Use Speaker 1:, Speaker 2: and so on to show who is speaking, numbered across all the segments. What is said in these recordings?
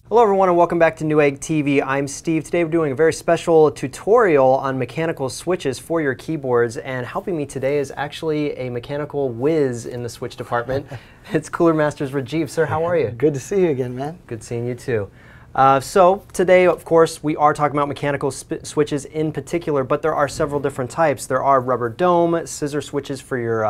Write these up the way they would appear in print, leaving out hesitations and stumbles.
Speaker 1: Hello everyone and welcome back to Newegg TV. I'm Steve. Today we're doing a very special tutorial on mechanical switches for your keyboards, and helping me today is actually a mechanical whiz in the switch department. It's Cooler Masters Rajiv. Sir, how are you?
Speaker 2: Good to see you again, man.
Speaker 1: Good seeing you too. So today, of course, we are talking about mechanical switches in particular, but there are several different types. There are rubber dome, scissor switches for your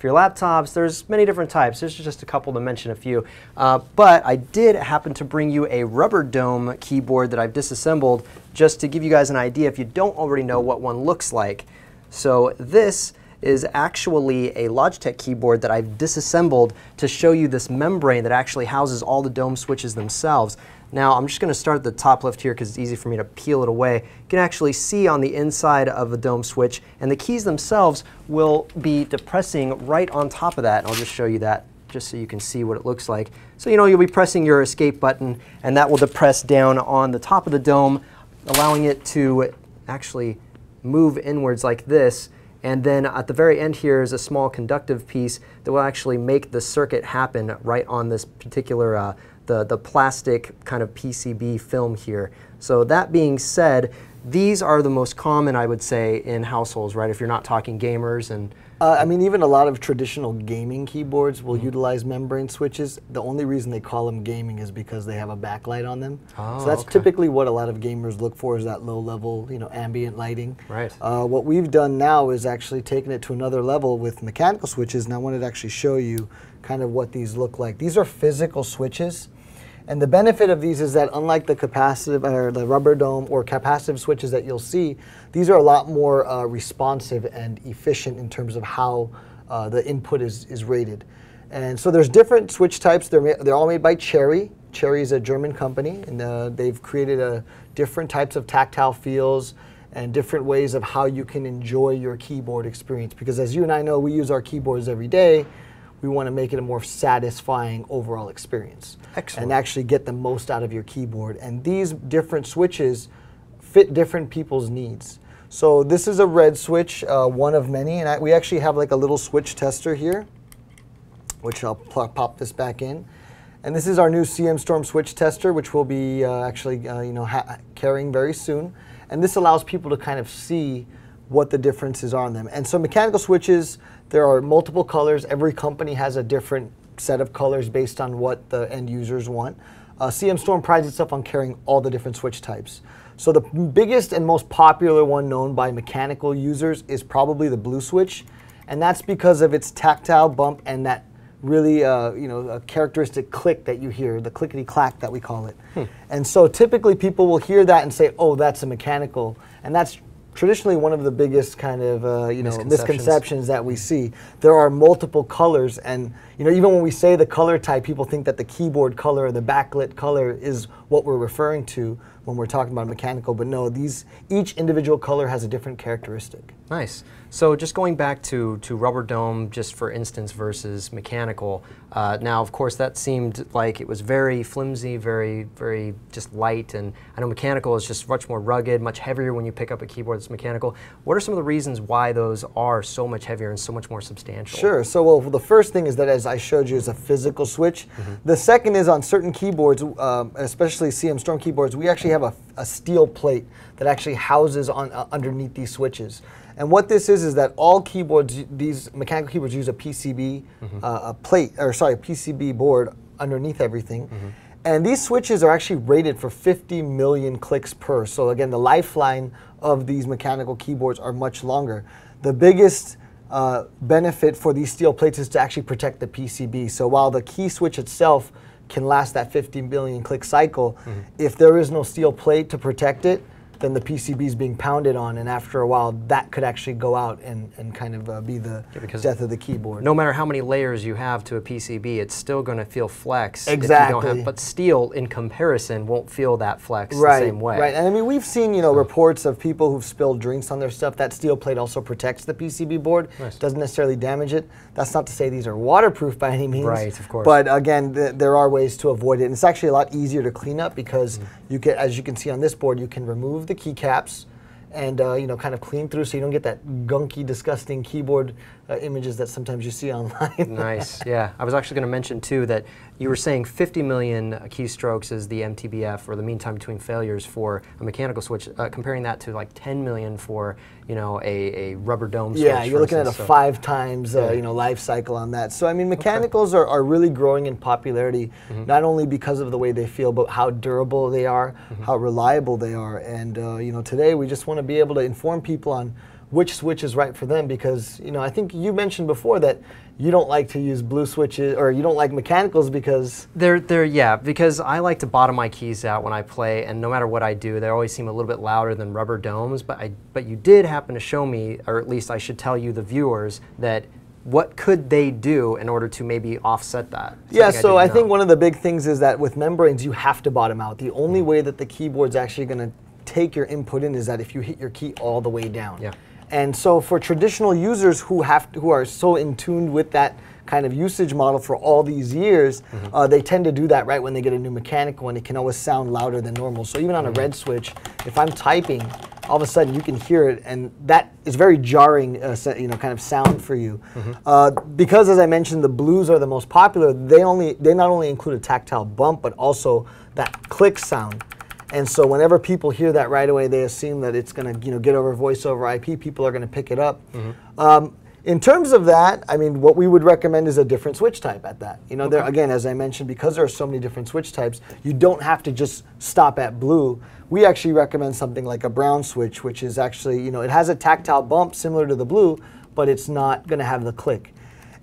Speaker 1: laptops. There's many different types. There's just a couple to mention a few. But I did happen to bring you a rubber dome keyboard that I've disassembled just to give you guys an idea if you don't already know what one looks like. So this is actually a Logitech keyboard that I've disassembled to show you this membrane that actually houses all the dome switches themselves. Now I'm just going to start at the top left here because it's easy for me to peel it away. You can actually see on the inside of a dome switch, and the keys themselves will be depressing right on top of that. And I'll just show you that just so you can see what it looks like. So you'll be pressing your escape button, and that will depress down on the top of the dome, allowing it to actually move inwards like this. And then at the very end here is a small conductive piece that will actually make the circuit happen right on this particular the plastic kind of PCB film here. So that being said, these are the most common, I would say, in households, right? If you're not talking gamers and
Speaker 2: I mean, even a lot of traditional gaming keyboards will utilize membrane switches. The only reason they call them gaming is because they have a backlight on them.
Speaker 1: Oh,
Speaker 2: so that's typically what a lot of gamers look for, is that low-level, ambient lighting.
Speaker 1: Right.
Speaker 2: What we've done now is actually taken it to another level with mechanical switches, and I wanted to actually show you kind of what these look like. These are physical switches. And the benefit of these is that, unlike the capacitive or the rubber dome or capacitive switches that you'll see, these are a lot more responsive and efficient in terms of how the input is rated. And so there's different switch types. They're all made by Cherry. Cherry is a German company, and they've created different types of tactile feels and different ways of how you can enjoy your keyboard experience. Because as you and I know, we use our keyboards every day. We want to make it a more satisfying overall experience.
Speaker 1: Excellent.
Speaker 2: And actually get the most out of your keyboard. And these different switches fit different people's needs. So this is a red switch, one of many. And we actually have like a little switch tester here, which I'll pop this back in. And this is our new CM Storm switch tester, which we'll be actually carrying very soon. And this allows people to kind of see what the differences are on them. And so mechanical switches, there are multiple colors. Every company has a different set of colors based on what the end users want. CM Storm prides itself on carrying all the different switch types. So the biggest and most popular one known by mechanical users is probably the blue switch, and that's because of its tactile bump and that really a characteristic click that you hear, the clickety-clack that we call it. And so typically people will hear that and say, oh, that's a mechanical, and that's traditionally one of the biggest kind of misconceptions that we see. There are multiple colors, and even when we say the color type, people think that the keyboard color or the backlit color is what we're referring to when we're talking about mechanical, but no, each individual color has a different characteristic.
Speaker 1: Nice. So just going back to rubber dome, just for instance, versus mechanical. Now, of course, that seemed like it was very flimsy, very, very just light. And I know mechanical is just much more rugged, much heavier when you pick up a keyboard that's mechanical. What are some of the reasons why those are so much heavier and so much more substantial?
Speaker 2: Sure. So, well, the first thing is that, as I showed you, is a physical switch. The second is on certain keyboards, especially CM Storm keyboards, we actually have a steel plate that actually houses underneath these switches. And what this is that all keyboards, these mechanical keyboards, use a PCB PCB board underneath everything. And these switches are actually rated for 50 million clicks per. So again, the lifeline of these mechanical keyboards are much longer. The biggest benefit for these steel plates is to actually protect the PCB. So while the key switch itself can last that 50 million click cycle, if there is no steel plate to protect it, then the PCB is being pounded on, and after a while that could actually go out and kind of be the death of the keyboard.
Speaker 1: No matter how many layers you have to a PCB, it's still going to feel flex.
Speaker 2: Exactly.
Speaker 1: If you don't have, but steel, in comparison, won't feel that flex the same way.
Speaker 2: Right, and I mean, we've seen reports of people who've spilled drinks on their stuff. That steel plate also protects the PCB board. Nice. Doesn't necessarily damage it. That's not to say these are waterproof by any means.
Speaker 1: Right, of course.
Speaker 2: But again, there are ways to avoid it. And it's actually a lot easier to clean up because you can, as you can see on this board, you can remove the keycaps and you know, kind of clean through, so you don't get that gunky, disgusting keyboard images that sometimes you see online.
Speaker 1: Nice, yeah. I was actually going to mention too that you were saying 50 million keystrokes is the Mtbf, or the mean time between failures, for a mechanical switch, comparing that to like 10 million for, you know, a rubber dome switch.
Speaker 2: Yeah, you're looking at a 5 times you know, life cycle on that. So I mean, mechanicals are really growing in popularity, not only because of the way they feel, but how durable they are, how reliable they are. And you know, today we just want to be able to inform people on which switch is right for them, because, you know, I think you mentioned before that you don't like to use blue switches, or you don't like mechanicals because...
Speaker 1: Yeah, because I like to bottom my keys out when I play, and no matter what I do, they always seem a little bit louder than rubber domes, but you did happen to show me, or at least I should tell you, the viewers, that what could they do in order to maybe offset that?
Speaker 2: Yeah, so I think one of the big things is that with membranes, you have to bottom out. The only way that the keyboard's actually going to take your input in is that if you hit your key all the way down.
Speaker 1: Yeah.
Speaker 2: And so for traditional users who are so in tune with that kind of usage model for all these years, they tend to do that right when they get a new mechanical, and it can always sound louder than normal. So even on a red switch, if I'm typing, all of a sudden you can hear it, and that is very jarring, you know, kind of sound for you. Because, as I mentioned, the blues are the most popular. They not only include a tactile bump, but also that click sound. And so whenever people hear that right away, they assume that it's going to, you know, get over voice over IP. People are going to pick it up. In terms of that, I mean, what we would recommend is a different switch type at that. You know, there, again, as I mentioned, because there are so many different switch types, you don't have to just stop at blue. We actually recommend something like a brown switch, which is actually, you know, it has a tactile bump similar to the blue, but it's not going to have the click.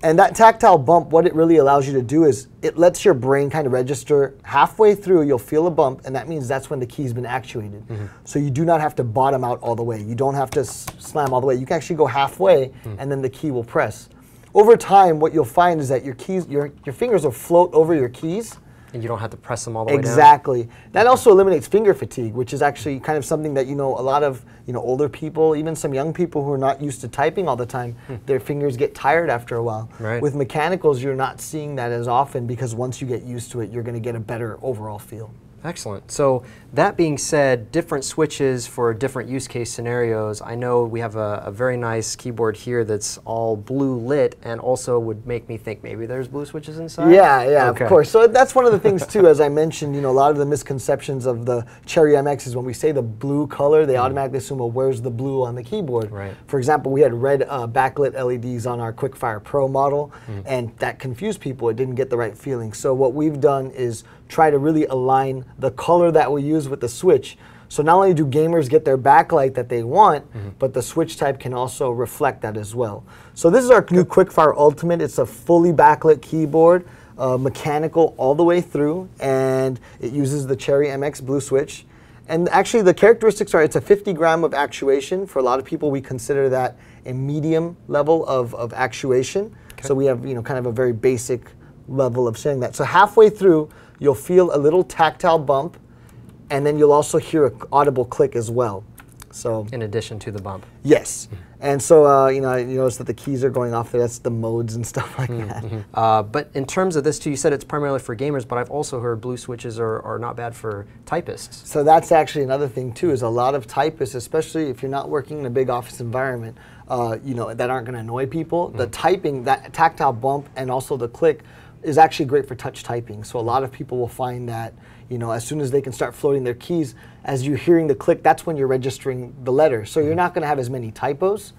Speaker 2: And that tactile bump, what it really allows you to do is it lets your brain kind of register halfway through. You'll feel a bump, and that means that's when the key's been actuated. So you do not have to bottom out all the way. You don't have to slam all the way. You can actually go halfway, and then the key will press. Over time, what you'll find is that your keys, your fingers will float over your keys.
Speaker 1: And you don't have to press them all the way down?
Speaker 2: Exactly. That also eliminates finger fatigue, which is actually kind of something that, you know, a lot of, you know, older people, even some young people who are not used to typing all the time, their fingers get tired after a while.
Speaker 1: Right.
Speaker 2: With mechanicals, you're not seeing that as often, because once you get used to it, you're going to get a better overall feel.
Speaker 1: Excellent. So that being said, different switches for different use case scenarios. I know we have a very nice keyboard here that's all blue lit, and also would make me think maybe there's blue switches inside?
Speaker 2: Yeah, of course. So that's one of the things too, as I mentioned, you know, a lot of the misconceptions of the Cherry MX is when we say the blue color, they automatically assume, well, where's the blue on the keyboard?
Speaker 1: Right.
Speaker 2: For example, we had red backlit LEDs on our Quickfire Pro model, and that confused people. It didn't get the right feeling. So what we've done is try to really align the color that we use with the switch. So not only do gamers get their backlight that they want, but the switch type can also reflect that as well. So this is our new Quickfire Ultimate. It's a fully backlit keyboard, mechanical all the way through, and it uses the Cherry MX blue switch. And actually the characteristics are, it's a 50 gram of actuation. For a lot of people, we consider that a medium level of actuation. So we have, you know, kind of a very basic level of saying that. So halfway through, you'll feel a little tactile bump, and then you'll also hear an audible click as well. So
Speaker 1: in addition to the bump.
Speaker 2: Yes. And so, you know, you notice that the keys are going off there. That's the modes and stuff like that.
Speaker 1: But in terms of this too, you said it's primarily for gamers, but I've also heard blue switches are not bad for typists.
Speaker 2: So that's actually another thing too, is a lot of typists, especially if you're not working in a big office environment, you know, that aren't going to annoy people. The typing, that tactile bump and also the click is actually great for touch typing. So a lot of people will find that, you know, as soon as they can start floating their keys, as you're hearing the click, that's when you're registering the letter. So you're not going to have as many typos.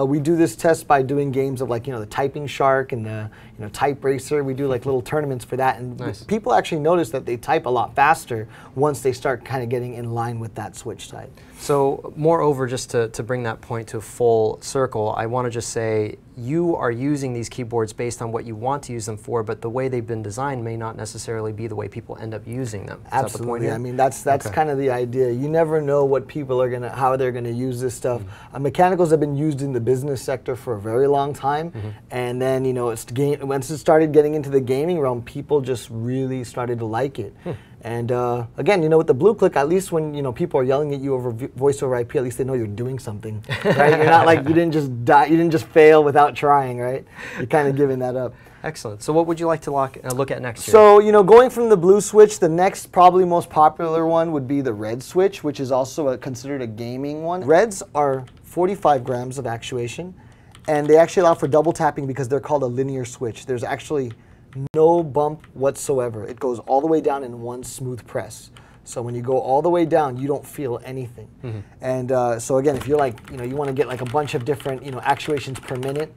Speaker 2: We do this test by doing games of, like, you know, the Typing Shark and the, you know, Type Racer. We do like little tournaments for that, and people actually notice that they type a lot faster once they start kind of getting in line with that switch type.
Speaker 1: So moreover, just to bring that point to full circle, I want to just say you are using these keyboards based on what you want to use them for, but the way they've been designed may not necessarily be the way people end up using them. Is
Speaker 2: Absolutely.
Speaker 1: that the point here?
Speaker 2: I mean, that's kind of the idea. You never know what people are gonna, how they're gonna use this stuff. Mechanicals have been used in the business sector for a very long time, and then, you know, once it started getting into the gaming realm, people just really started to like it. And again, you know, with the blue click, at least when, you know, people are yelling at you over voice over IP, at least they know you're doing something, right? You're not like, you didn't just die, you didn't just fail without trying, right? You're kind of giving that up.
Speaker 1: Excellent. So what would you like to look at next here?
Speaker 2: So, you know, going from the blue switch, the next probably most popular one would be the red switch, which is also considered a gaming one. Reds are 45 grams of actuation, and they actually allow for double tapping because they're called a linear switch. There's actually no bump whatsoever. It goes all the way down in one smooth press. So when you go all the way down, you don't feel anything. And so again, if you're like, you know, you want to get like a bunch of different, you know, actuations per minute,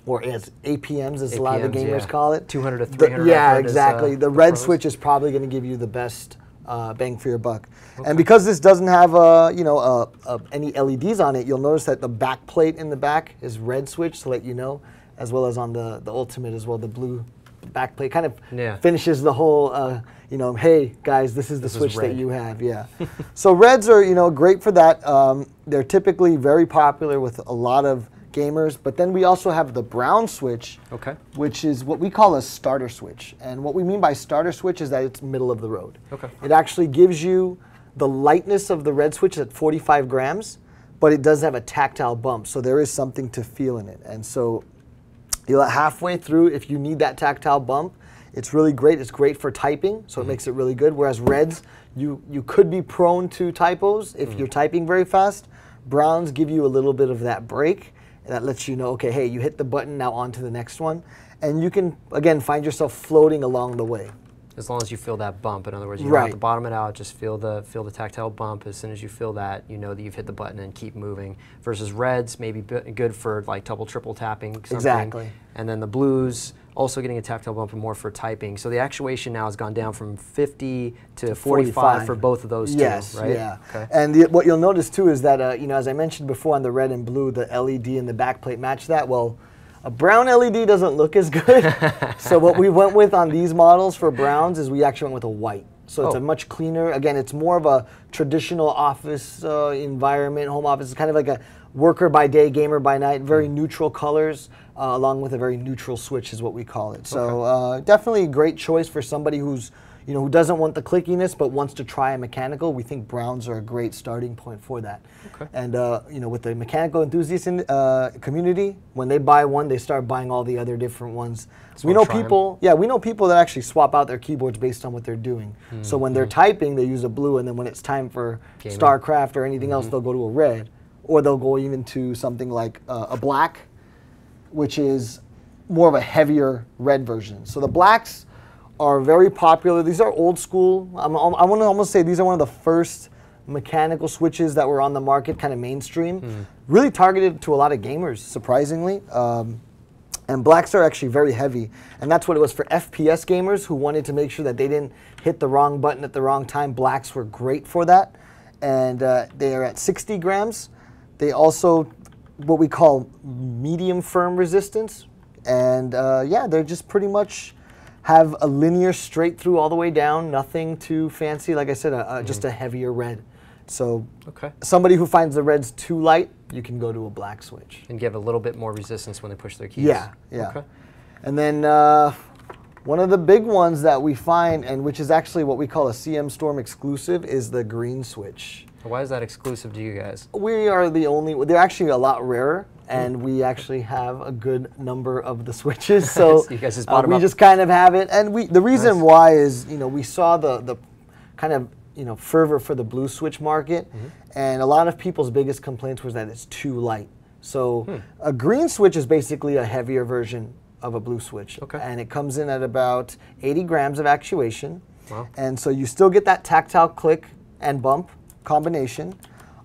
Speaker 2: or as APMs, as a lot of the gamers call it.
Speaker 1: 200 to 300.
Speaker 2: Yeah, exactly. The red switch is probably going to give you the best bang for your buck. And because this doesn't have, you know, any LEDs on it, you'll notice that the back plate in the back is red switch to let you know, as well as on the Ultimate as well, the blue back plate kind of finishes the whole, you know, hey guys, this is the switch that you have, So reds are, you know, great for that. They're typically very popular with a lot of gamers, but then we also have the brown switch, which is what we call a starter switch. And what we mean by starter switch is that it's middle of the road. It actually gives you the lightness of the red switch at 45 grams, but it does have a tactile bump, so there is something to feel in it. And so you'll halfway through, if you need that tactile bump, it's really great. It's great for typing, so it makes it really good. Whereas reds, you could be prone to typos if you're typing very fast. Browns give you a little bit of that break. That lets you know, okay, hey, you hit the button, now on to the next one. And you can, again, find yourself floating along the way.
Speaker 1: As long as you feel that bump. In other words, you don't have to bottom it out, just feel the tactile bump. As soon as you feel that, you know that you've hit the button and keep moving. Versus reds, maybe good for like double, triple tapping something.
Speaker 2: Exactly.
Speaker 1: And then the blues, also getting a tactile bump and more for typing. So the actuation now has gone down from 50 to 45 for both of those two, right?
Speaker 2: Yeah. And what you'll notice too is that, you know, as I mentioned before on the red and blue, the LED and the backplate match that. Well, a brown LED doesn't look as good. So what we went with on these models for browns is we actually went with a white. So it's a much cleaner, again, it's more of a traditional office environment, home office. It's kind of like a worker by day, gamer by night, very neutral colors, along with a very neutral switch is what we call it. So definitely a great choice for somebody who's, you know, who doesn't want the clickiness but wants to try a mechanical. We think browns are a great starting point for that. And you know, with the mechanical enthusiast community, when they buy one, they start buying all the other different ones. So we know people, we know people that actually swap out their keyboards based on what they're doing. So when they're typing, they use a blue, and then when it's time for StarCraft or anything else, they'll go to a red, or they'll go even to something like a black, which is more of a heavier red version. So the blacks are very popular. These are old school. I want to almost say these are one of the first mechanical switches that were on the market, kind of mainstream. Really targeted to a lot of gamers, surprisingly. And blacks are actually very heavy. And that's what it was for FPS gamers who wanted to make sure that they didn't hit the wrong button at the wrong time. Blacks were great for that. And they are at 60 grams. They also, what we call medium firm resistance. And yeah, they're just pretty much have a linear straight through all the way down, nothing too fancy. Like I said, just a heavier red. So somebody who finds the reds too light, you can go to a black switch.
Speaker 1: And give a little bit more resistance when they push their keys.
Speaker 2: Yeah. And then one of the big ones that we find, and which is actually what we call a CM Storm exclusive, is the green switch.
Speaker 1: Why is that exclusive to you guys?
Speaker 2: We are the only, they're actually a lot rarer, and we actually have a good number of the switches. So
Speaker 1: you guys just bought them
Speaker 2: we
Speaker 1: up.
Speaker 2: just kind of have it. And the reason why is, you know, we saw the kind of, you know, fervor for the blue switch market, and a lot of people's biggest complaints was that it's too light. So a green switch is basically a heavier version of a blue switch. And it comes in at about 80 grams of actuation. And so you still get that tactile click and bump combination.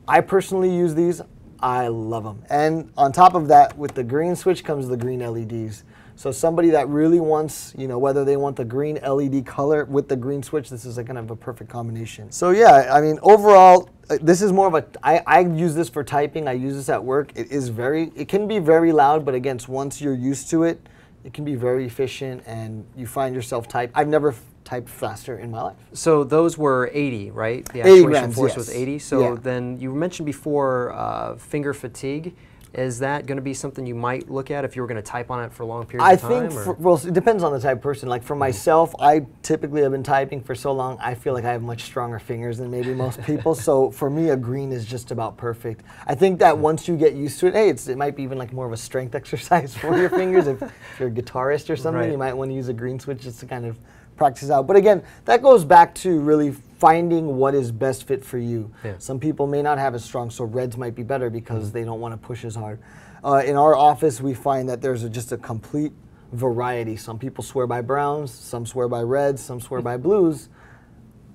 Speaker 2: I personally use these. I love them. And on top of that, with the green switch comes the green LEDs. So somebody that really wants, you know, whether they want the green LED color with the green switch, this is like kind of a perfect combination. So yeah, I mean, overall, this is more of a, I use this for typing. I use this at work. It can be very loud, but again, once you're used to it, it can be very efficient, and you find yourself type. I've never typed faster in my life.
Speaker 1: So those were 80, right? The
Speaker 2: 80
Speaker 1: actuation
Speaker 2: grams,
Speaker 1: force was 80. So then you mentioned before finger fatigue. Is that going to be something you might look at if you were going to type on it for long periods of time?
Speaker 2: I think, well, it depends on the type of person. Like for myself, I typically have been typing for so long, I feel like I have much stronger fingers than maybe most people. So for me, a green is just about perfect. I think that once you get used to it, hey, it might be even like more of a strength exercise for your fingers. If you're a guitarist or something, you might want to use a green switch just to kind of practice out. But again, that goes back to really finding what is best fit for you. Yeah. Some people may not have as strong, so reds might be better because they don't want to push as hard. In our office, we find that there's just a complete variety. Some people swear by browns, some swear by reds, some swear by blues.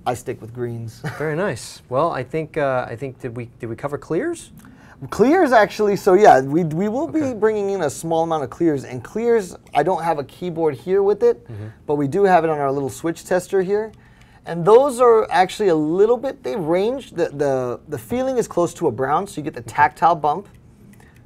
Speaker 2: I stick with greens.
Speaker 1: Very nice. Well, I think did we cover clears?
Speaker 2: Clears, actually, so yeah, we will be bringing in a small amount of clears. And clears, I don't have a keyboard here with it, but we do have it on our little switch tester here. And those are actually a little bit, they range, the feeling is close to a brown, so you get the tactile bump,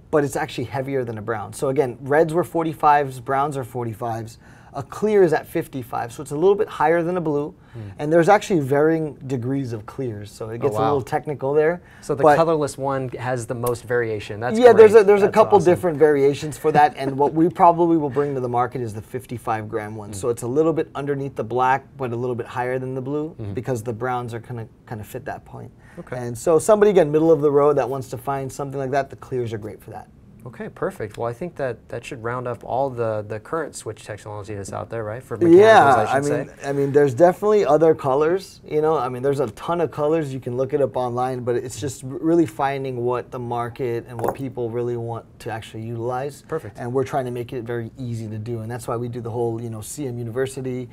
Speaker 2: but it's actually heavier than a brown. So again, reds were 45s, browns are 45s. A clear is at 55, so it's a little bit higher than a blue. And there's actually varying degrees of clears, so it gets a little technical there.
Speaker 1: So the colorless one has the most variation. That's
Speaker 2: great. There's
Speaker 1: That's
Speaker 2: a couple
Speaker 1: awesome.
Speaker 2: different variations for that, and what we probably will bring to the market is the 55-gram one. So it's a little bit underneath the black, but a little bit higher than the blue, because the browns are kind of fit that point. And so somebody, again, middle of the road that wants to find something like that, the clears are great for that.
Speaker 1: Okay, perfect. Well, I think that should round up all the current switch technology that's out there, right? For mechanicals,
Speaker 2: I mean, there's definitely other colors. You know, I mean, there's a ton of colors. You can look it up online, but it's just really finding what the market and what people really want to actually utilize.
Speaker 1: Perfect.
Speaker 2: And we're trying to make it very easy to do, and that's why we do the whole, CM University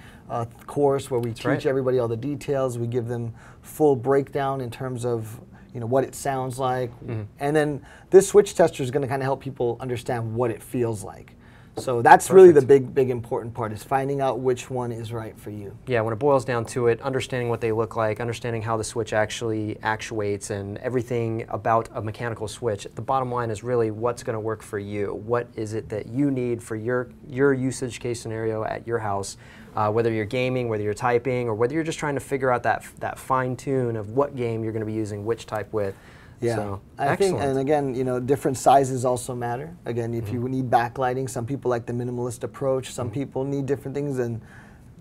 Speaker 2: course where we teach everybody all the details. We give them full breakdown in terms of what it sounds like. And then this switch tester is going to kind of help people understand what it feels like. So that's really the big important part, is finding out which one is right for you.
Speaker 1: Yeah, when it boils down to it, understanding what they look like, understanding how the switch actually actuates, and everything about a mechanical switch. The bottom line is really what's going to work for you. What is it that you need for your usage case scenario at your house? Whether you're gaming, whether you're typing, or whether you're just trying to figure out that fine tune of what game you're going to be using which type with.
Speaker 2: Yeah,
Speaker 1: so,
Speaker 2: I think, and again, different sizes also matter. Again, if you need backlighting, some people like the minimalist approach, some people need different things, and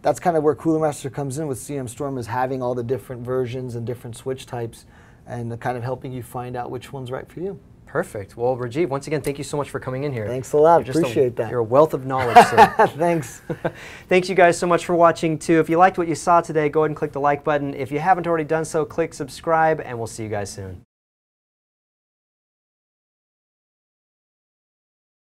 Speaker 2: that's kind of where Cooler Master comes in with CM Storm, is having all the different versions and different switch types, and kind of helping you find out which one's right for you.
Speaker 1: Perfect. Well, Rajiv, once again, thank you so much for coming in here.
Speaker 2: Thanks a lot. Appreciate that.
Speaker 1: You're a wealth of knowledge, sir.
Speaker 2: Thanks.
Speaker 1: Thanks you guys so much for watching, too. If you liked what you saw today, go ahead and click the like button. If you haven't already done so, click subscribe, and we'll see you guys soon.